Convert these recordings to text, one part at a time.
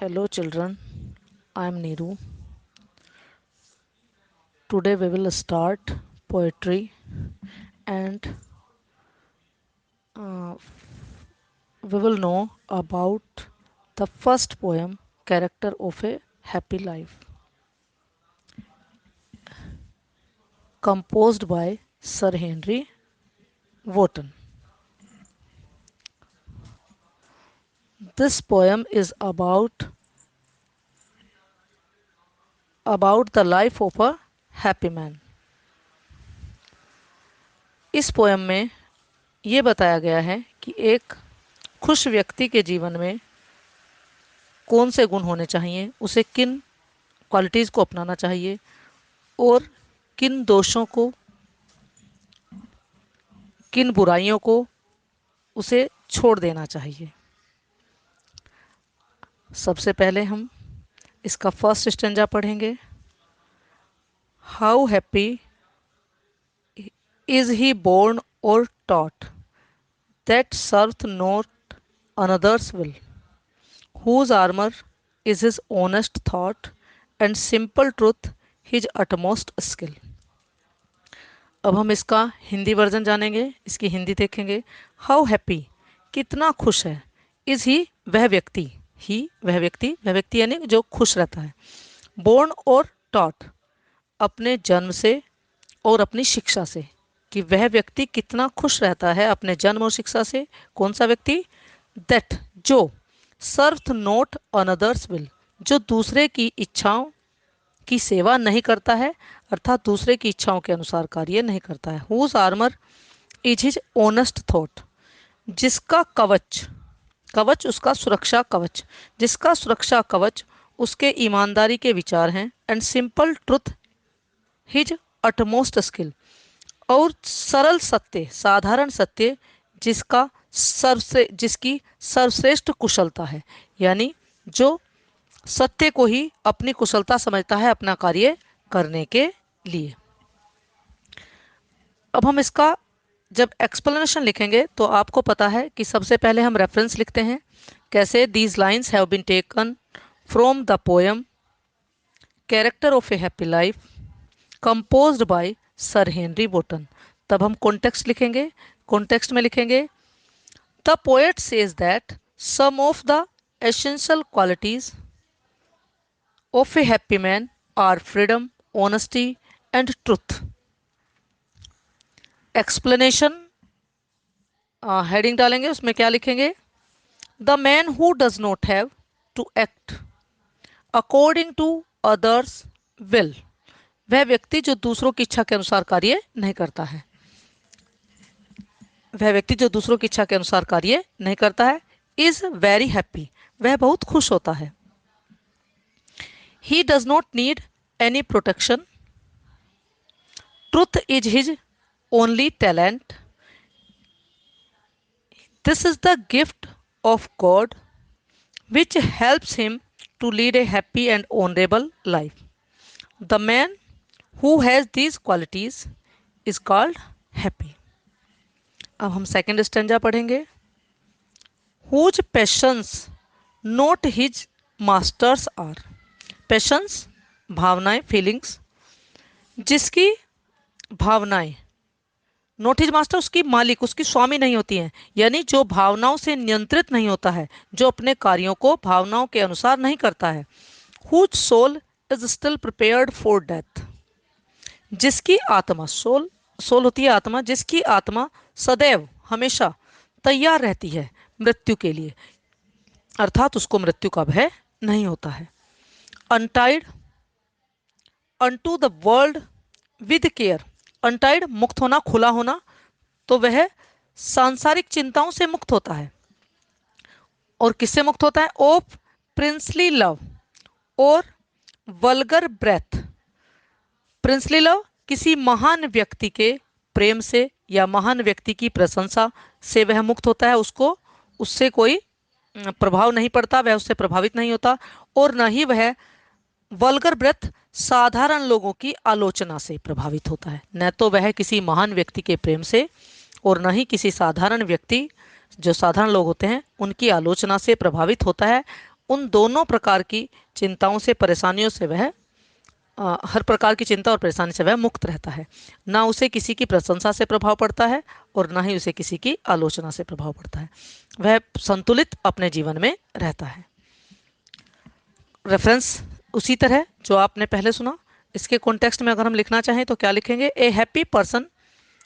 Hello children, I am Neeru. Today we will start poetry and uh, we will know about the first poem, Character of a Happy Life, composed by Sir Henry Wotton. This poem is about the life of a happy man. इस poem में ये बताया गया है कि एक खुश व्यक्ति के जीवन में कौन से गुण होने चाहिए, उसे किन क्वालिटीज़ को अपनाना चाहिए और किन दोषों को, किन बुराइयों को उसे छोड़ देना चाहिए। सबसे पहले हम इसका फर्स्ट स्टेंजा पढ़ेंगे। How happy is he born और taught that serveth not another's will whose armor is his honest thought and simple truth his utmost skill। अब हम इसका हिंदी वर्जन जानेंगे, इसकी हिंदी देखेंगे। हाउ हैप्पी, कितना खुश है। इज ही, वह व्यक्ति, ही वह व्यक्ति यानी जो खुश रहता है। बोर्न और टॉट, अपने जन्म से और अपनी शिक्षा से, कि वह व्यक्ति कितना खुश रहता है अपने जन्म और शिक्षा से। कौन सा व्यक्ति? दैट, जो सर्थ नोट अनदर्स विल, जो दूसरे की इच्छाओं की सेवा नहीं करता है, अर्थात दूसरे की इच्छाओं के अनुसार कार्य नहीं करता है। Whose armour is his honest thought, जिसका कवच, कवच उसका सुरक्षा कवच, जिसका सुरक्षा कवच उसके ईमानदारी के विचार हैं। And simple truth his utmost skill, और सरल सत्य, साधारण सत्य जिसका जिसकी सर्वश्रेष्ठ कुशलता है, यानी जो सत्य को ही अपनी कुशलता समझता है अपना कार्य करने के लिए। अब हम इसका जब एक्सप्लेनेशन लिखेंगे तो आपको पता है कि सबसे पहले हम रेफरेंस लिखते हैं। कैसे? These lines have been taken from the poem character of a happy life composed by sir Henry Wotton. तब हम कॉन्टेक्स्ट लिखेंगे। कॉन्टेक्स्ट में लिखेंगे the poet says that some of the essential qualities of a happy man are freedom, honesty and truth. Explanation heading डालेंगे, उसमें क्या लिखेंगे? The man who does not have to act according to others will, वह व्यक्ति जो दूसरों की इच्छा के अनुसार कार्य नहीं करता है, वह व्यक्ति जो दूसरों की इच्छा के अनुसार कार्य नहीं करता है। इज वेरी हैप्पी, वह बहुत खुश होता है। He does not need any protection, truth is his only talent, this is the gift of God which helps him to lead a happy and honorable life. The man who has these qualities is called happy। अब हम second stanza पढ़ेंगे। Whose passions not his masters are, passions भावनाएं, feelings, जिसकी भावनाएं not his master, उसकी मालिक, उसकी स्वामी नहीं होती हैं, यानी जो भावनाओं से नियंत्रित नहीं होता है, जो अपने कार्यों को भावनाओं के अनुसार नहीं करता है। Whose soul is still prepared for death, जिसकी आत्मा, सोल, सोल होती है आत्मा, जिसकी आत्मा सदैव हमेशा तैयार रहती है मृत्यु के लिए, अर्थात उसको मृत्यु का भय नहीं होता है। Untied unto the world with care, untied मुक्त होना, खुला होना, तो वह सांसारिक चिंताओं से मुक्त होता है। और किससे मुक्त होता है? ऑफ प्रिंसली लव और वल्गर ब्रेथ। प्रिंसली लव, किसी महान व्यक्ति के प्रेम से या महान व्यक्ति की प्रशंसा से वह मुक्त होता है, उसको उससे कोई प्रभाव नहीं पड़ता, वह उससे प्रभावित नहीं होता। और न ही वह वल्गर ब्रेथ, साधारण लोगों की आलोचना से प्रभावित होता है। न तो वह किसी महान व्यक्ति के प्रेम से और न ही किसी साधारण व्यक्ति, जो साधारण लोग होते हैं, उनकी आलोचना से प्रभावित होता है। उन दोनों प्रकार की चिंताओं से, परेशानियों से वह हर प्रकार की चिंता और परेशानी से वह मुक्त रहता है। ना उसे किसी की प्रशंसा से प्रभाव पड़ता है और ना ही उसे किसी की आलोचना से प्रभाव पड़ता है। वह संतुलित अपने जीवन में रहता है। रेफरेंस उसी तरह जो आपने पहले सुना, इसके कॉन्टेक्स्ट में अगर हम लिखना चाहें तो क्या लिखेंगे? ए happy person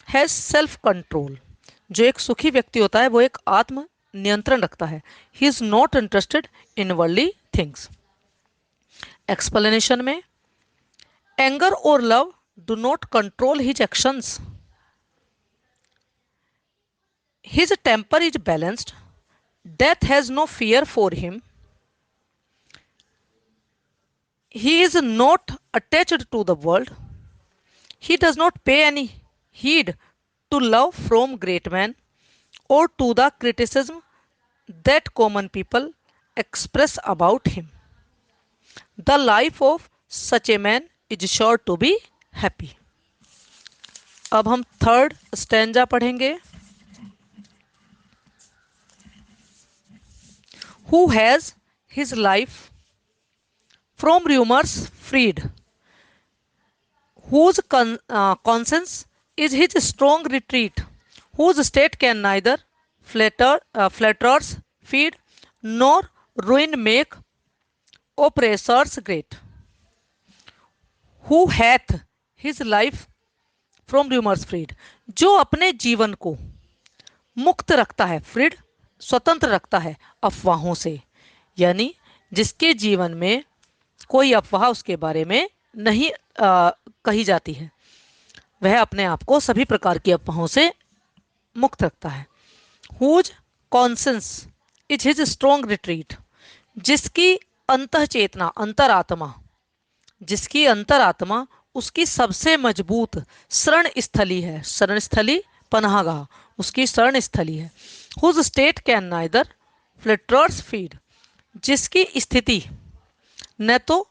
has self control. जो एक सुखी व्यक्ति होता है वो एक आत्म नियंत्रण रखता है। He is not interested in worldly things. Explanation में, एंगर और love do not control his actions. His temper is balanced. Death has no fear for him. He is not attached to the world. He does not pay any heed to love from great men or to the criticism that common people express about him. The life of such a man is sure to be happy. अब हम third stanza पढ़ेंगे। Who has his life from rumors freed, whose conscience is his strong retreat, whose state can neither flatterers feed nor ruin make oppressors great. Who hath his life from rumors freed, जो अपने जीवन को मुक्त रखता है, freed स्वतंत्र रखता है अफवाहों से, यानी जिसके जीवन में कोई अफवाह उसके बारे में नहीं कही जाती है, वह अपने आप को सभी प्रकार की अफवाहों से मुक्त रखता है। Whose conscience is his strong retreat, जिसकी अंतः चेतना, अंतरात्मा, जिसकी अंतरात्मा उसकी सबसे मजबूत शरण स्थली है। शरण स्थली पनाहगाह, उसकी शरण स्थली है। Whose state can neither flatters feed, जिसकी स्थिति न तो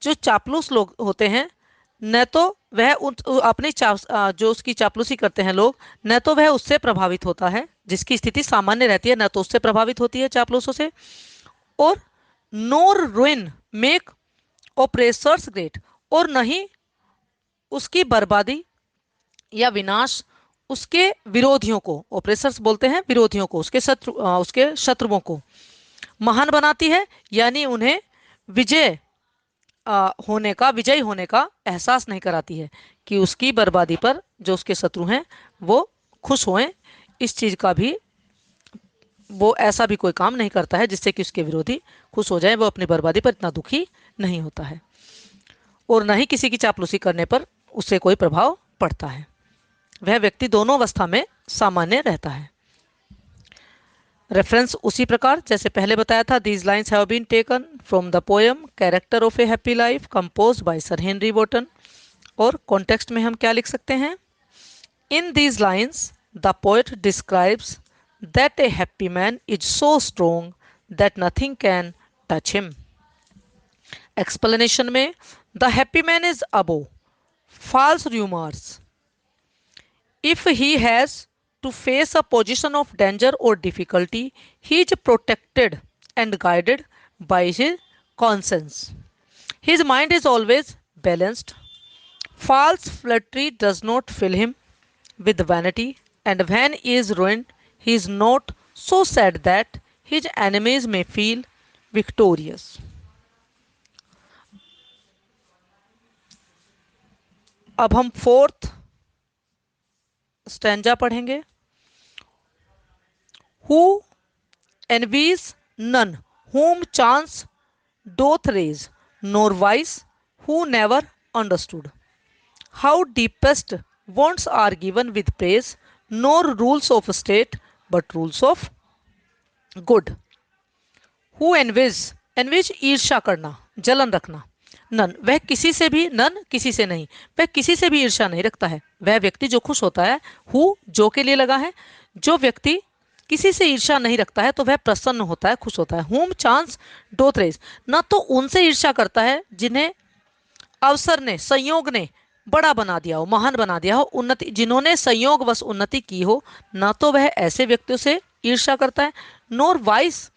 जो चापलूस लोग होते हैं, न तो वह अपनी जो उसकी चापलूसी करते हैं लोग, न तो वह उससे प्रभावित होता है, जिसकी स्थिति सामान्य रहती है न तो उससे प्रभावित होती है चापलूसों से, और नोर रुइन मेक ऑपरेसर्स ग्रेट, और नहीं उसकी बर्बादी या विनाश उसके विरोधियों को, ऑपरेसर्स बोलते हैं विरोधियों को, उसके शत्रुओं को महान बनाती है, यानी उन्हें विजयी होने का एहसास नहीं कराती है कि उसकी बर्बादी पर जो उसके शत्रु हैं वो खुश होएं। इस चीज़ का भी वो ऐसा भी कोई काम नहीं करता है जिससे कि उसके विरोधी खुश हो जाएं। वो अपनी बर्बादी पर इतना दुखी नहीं होता है और न ही किसी की चापलूसी करने पर उससे कोई प्रभाव पड़ता है। वह व्यक्ति दोनों अवस्था में सामान्य रहता है। रेफरेंस उसी प्रकार जैसे पहले बताया था, these lines have been taken from the poem character of a happy life compose by sir Henry Wotton. और कॉन्टेक्स्ट में हम क्या लिख सकते हैं? In these lines the poet describes that a happy man is so strong that nothing can touch him. Explanation में, the happy man is above false rumors. If he has to face a position of danger or difficulty, he is protected and guided by his conscience. His mind is always balanced. False flattery does not fill him with vanity, and when he is ruined, he is not so sad that his enemies may feel victorious. अब हम fourth stanza पढ़ेंगे। Who envies none whom chance doth raise, nor wise who never understood. How deepest wants are given with praise, nor rules of state but rules of good. Who envies ईर्ष्या करना, जलन रखना। None, वह किसी से भी, none किसी से नहीं, वह किसी से भी ईर्ष्या नहीं रखता है। वह व्यक्ति जो खुश होता है, हु जो के लिए लगा है, जो व्यक्ति किसी से ईर्ष्या नहीं रखता है तो वह प्रसन्न होता है, खुश होता है। होम चांस डोथ रेज, न तो उनसे ईर्ष्या करता है जिन्हें अवसर ने, संयोग ने बड़ा बना दिया हो, महान बना दिया हो, उन्नति, जिन्होंने संयोगवश उन्नति की हो, न तो वह ऐसे व्यक्तियों से ईर्ष्या करता है। नोर वाइस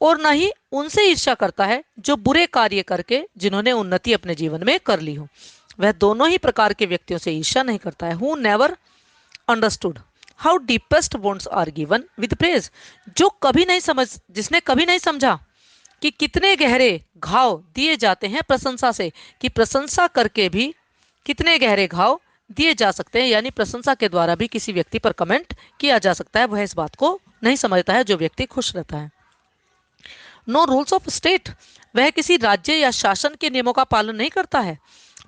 और न ही उनसे ईर्ष्या करता है जो बुरे कार्य करके जिन्होंने उन्नति अपने जीवन में कर ली हो। वह दोनों ही प्रकार के व्यक्तियों से ईर्ष्या नहीं करता है। Who never understood how deepest wants are given with praise, जो कभी नहीं समझ जिसने कभी नहीं समझा कि कितने गहरे घाव दिए जाते हैं प्रशंसा से, कि प्रशंसा करके भी कितने गहरे घाव दिए जा सकते हैं, यानी प्रशंसा के द्वारा भी किसी व्यक्ति पर कमेंट किया जा सकता है। वह इस बात को नहीं समझता है जो व्यक्ति खुश रहता है। नो रूल्स ऑफ स्टेट, वह किसी राज्य या शासन के नियमों का पालन नहीं करता है,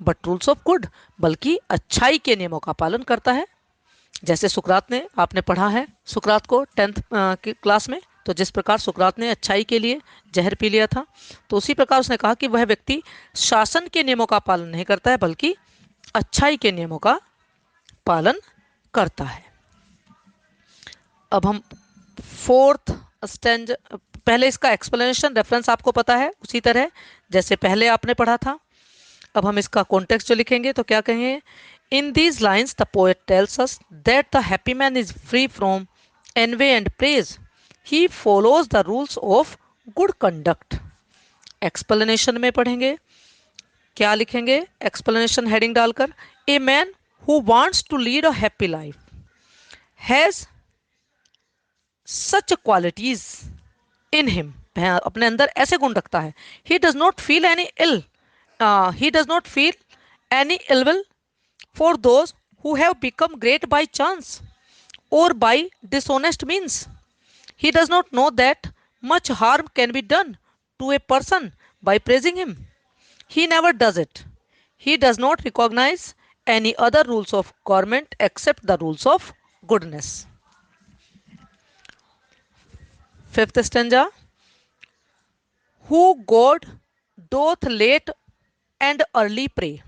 बट रूल्स ऑफ गुड, बल्कि अच्छाई के नियमों का पालन करता है। जैसे सुकरात ने, आपने पढ़ा है सुकरात को 10th की क्लास में, तो जिस प्रकार सुकरात ने अच्छाई के लिए जहर पी लिया था, तो उसी प्रकार उसने कहा कि वह व्यक्ति शासन के नियमों का पालन नहीं करता है, बल्कि अच्छाई के नियमों का पालन करता है। अब हम फोर्थ स्टैंड, पहले इसका एक्सप्लेनेशन रेफरेंस आपको पता है उसी तरह जैसे पहले आपने पढ़ा था। अब हम इसका कॉन्टेक्स्ट जो लिखेंगे तो क्या कहेंगे, in these lines the poet tells us that the happy man is free from envy and praise, he follows the rules of good conduct. Explanation में पढ़ेंगे, क्या लिखेंगे एक्सप्लेनेशन हेडिंग डालकर, a man who wants to lead a happy life has such qualities in him, अपने अंदर ऐसे गुण रखता है। He does not feel any ill he does not feel any ill will for those who have become great by chance or by dishonest means. He does not know that much harm can be done to a person by praising him. He never does it. He does not recognize any other rules of government except the rules of goodness. Fifth stanza, who God doth late and early pray,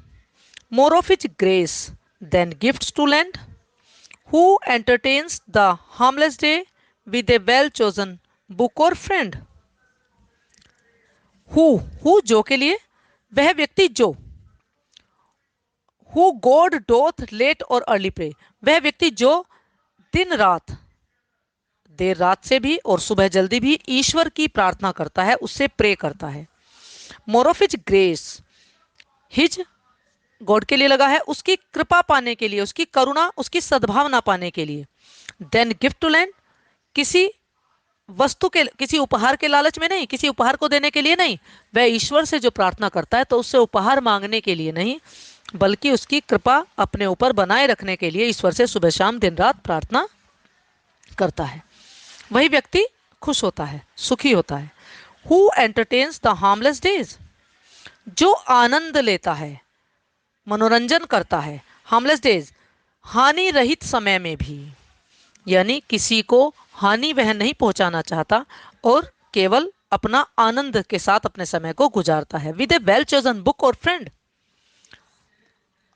more of his grace than gifts to lend, who entertains the harmless day with a well chosen book or friend. who जो के लिए, वह व्यक्ति जो, who God doth late or early pray, वह व्यक्ति जो दिन रात, देर रात से भी और सुबह जल्दी भी ईश्वर की प्रार्थना करता है, उससे प्रे करता है। More of his grace, his God के लिए लगा है, उसकी कृपा पाने के लिए, उसकी करुणा, उसकी सद्भावना पाने के लिए। देन गिफ्ट टू लैंड, किसी वस्तु के, किसी उपहार के लालच में नहीं, किसी उपहार को देने के लिए नहीं, वह ईश्वर से जो प्रार्थना करता है तो उससे उपहार मांगने के लिए नहीं, बल्कि उसकी कृपा अपने ऊपर बनाए रखने के लिए ईश्वर से सुबह शाम दिन रात प्रार्थना करता है। वही व्यक्ति खुश होता है, सुखी होता है। Who entertains the harmless days, जो आनंद लेता है, मनोरंजन करता है, हार्मलेस डेज, हानि रहित समय में भी, यानी किसी को हानि वह नहीं पहुंचाना चाहता और केवल अपना आनंद के साथ अपने समय को गुजारता है। With A well chosen book और फ्रेंड,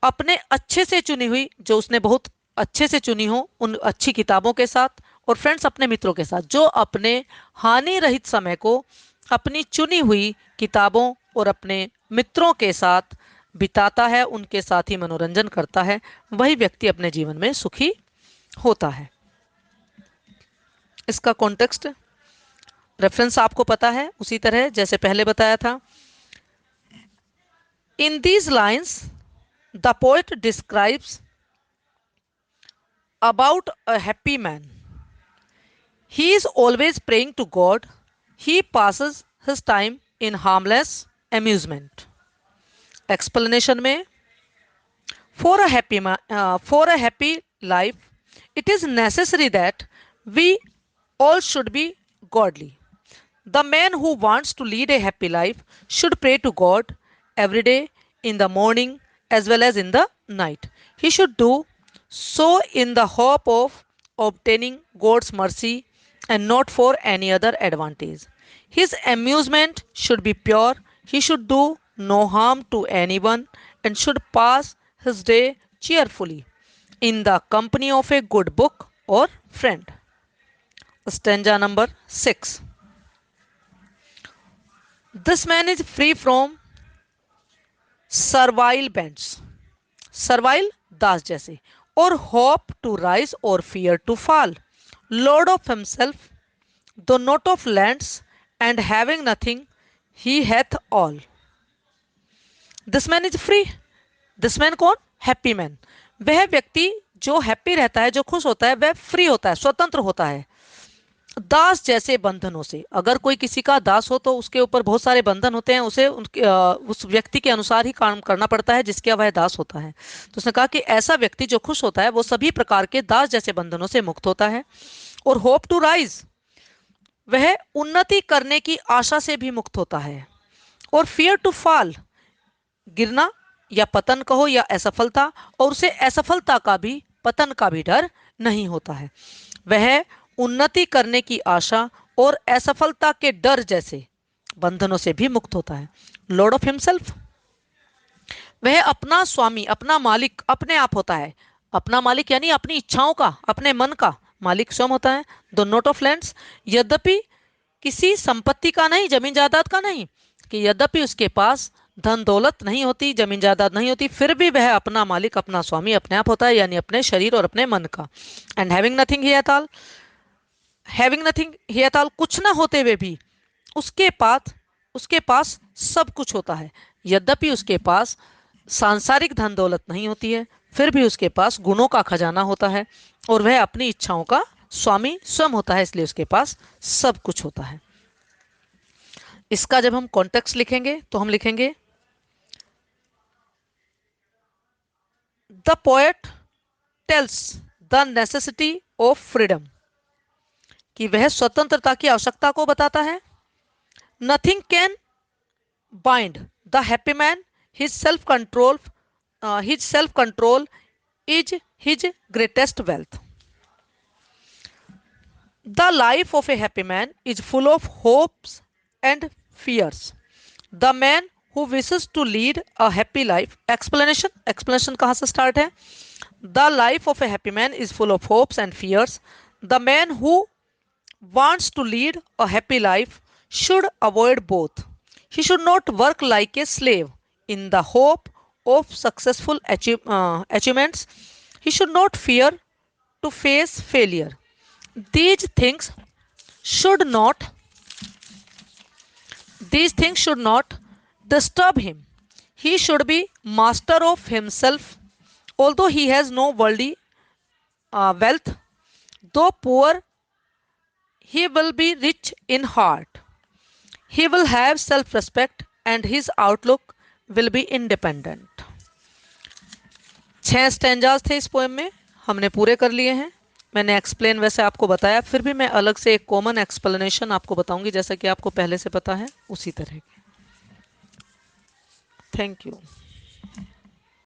अपने अच्छे से चुनी हुई, जो उसने बहुत अच्छे से चुनी हो उन अच्छी किताबों के साथ, और फ्रेंड्स अपने मित्रों के साथ, जो अपने हानि रहित समय को अपनी चुनी हुई किताबों और अपने मित्रों के साथ बिताता है, उनके साथ ही मनोरंजन करता है, वही व्यक्ति अपने जीवन में सुखी होता है। इसका कॉन्टेक्स्ट रेफरेंस आपको पता है उसी तरह जैसे पहले बताया था। In these lines the poet describes about a happy man, he is always praying to God, he passes his time in harmless amusement. Explanation में, for a happy life it is necessary that we all should be godly. The man who wants to lead a happy life should pray to God every day, in the morning as well as in the night. He should do so in the hope of obtaining God's mercy and not for any other advantage. His amusement should be pure. He should do no harm to anyone and should pass his day cheerfully in the company of a good book or friend. Stanza number 6. This man is free from servile bends, servile दास जैसे, or hope to rise or fear to fall, lord of himself, though not of lands and having nothing he hath all. This man is free. This man कौन? Happy man. वह व्यक्ति जो happy रहता है, जो खुश होता है, वह फ्री होता है, स्वतंत्र होता है दास जैसे बंधनों से. अगर कोई किसी का दास हो तो उसके ऊपर बहुत सारे बंधन होते हैं, उसे उस व्यक्ति के अनुसार ही काम करना पड़ता है जिसके वह दास होता है. तो उसने कहा कि ऐसा व्यक्ति जो खुश होता है वो सभी प्रकार के दास जैसे बंधनों से मुक्त होता है. और होप टू राइज, वह उन्नति करने की आशा से भी मुक्त होता है. और फियर टू फॉल, गिरना या पतन कहो या असफलता, और उसे असफलता का भी, पतन का भी डर नहीं होता है. वह उन्नति करने की आशा और असफलता के डर जैसे बंधनों से भी मुक्त होता है. लॉर्ड ऑफ हिमसेल्फ, वह अपना स्वामी, अपना मालिक अपने आप होता है. अपना मालिक यानी अपनी इच्छाओं का, अपने मन का मालिक स्वयं होता है. द नोट ऑफ लैंड्स, यद्यपि किसी संपत्ति का नहीं, जमीन जायदाद का नहीं, कि यद्यपि उसके पास धन दौलत नहीं होती, जमीन जायदाद नहीं होती, फिर भी वह अपना मालिक, अपना स्वामी अपने आप होता है, यानी अपने शरीर और अपने मन का. And having nothing he at all, having nothing he at all, कुछ ना होते हुए भी उसके पास सब कुछ होता है. यद्यपि उसके पास सांसारिक धन दौलत नहीं होती है, फिर भी उसके पास गुणों का खजाना होता है और वह अपनी इच्छाओं का स्वामी स्वयं होता है, इसलिए उसके पास सब कुछ होता है. इसका जब हम कॉन्टेक्स्ट लिखेंगे तो हम लिखेंगे the poet tells the necessity of freedom, कि वह स्वतंत्रता की आवश्यकता को बताता है. Nothing can bind the happy man, his self control, his self control is his greatest wealth. The life of a happy man is full of hopes and fears. The man who wishes to lead a happy life. Explanation कहाँ से start है? The life of a happy man is full of hopes and fears. The man who wants to lead a happy life should avoid both. He should not work like a slave in the hope of successful achievements. He should not fear to face failure. These things should not these things should not disturb him. He should be master of himself, although he has no worldly wealth. Though poor, he will be rich in heart. He will have self-respect and his outlook will be independent. 6 stanzas थे इस poem में, हमने पूरे कर लिए हैं. मैंने explain वैसे आपको बताया, फिर भी मैं अलग से एक कॉमन एक्सप्लेनेशन आपको बताऊंगी, जैसा कि आपको पहले से पता है उसी तरह की. Thank you.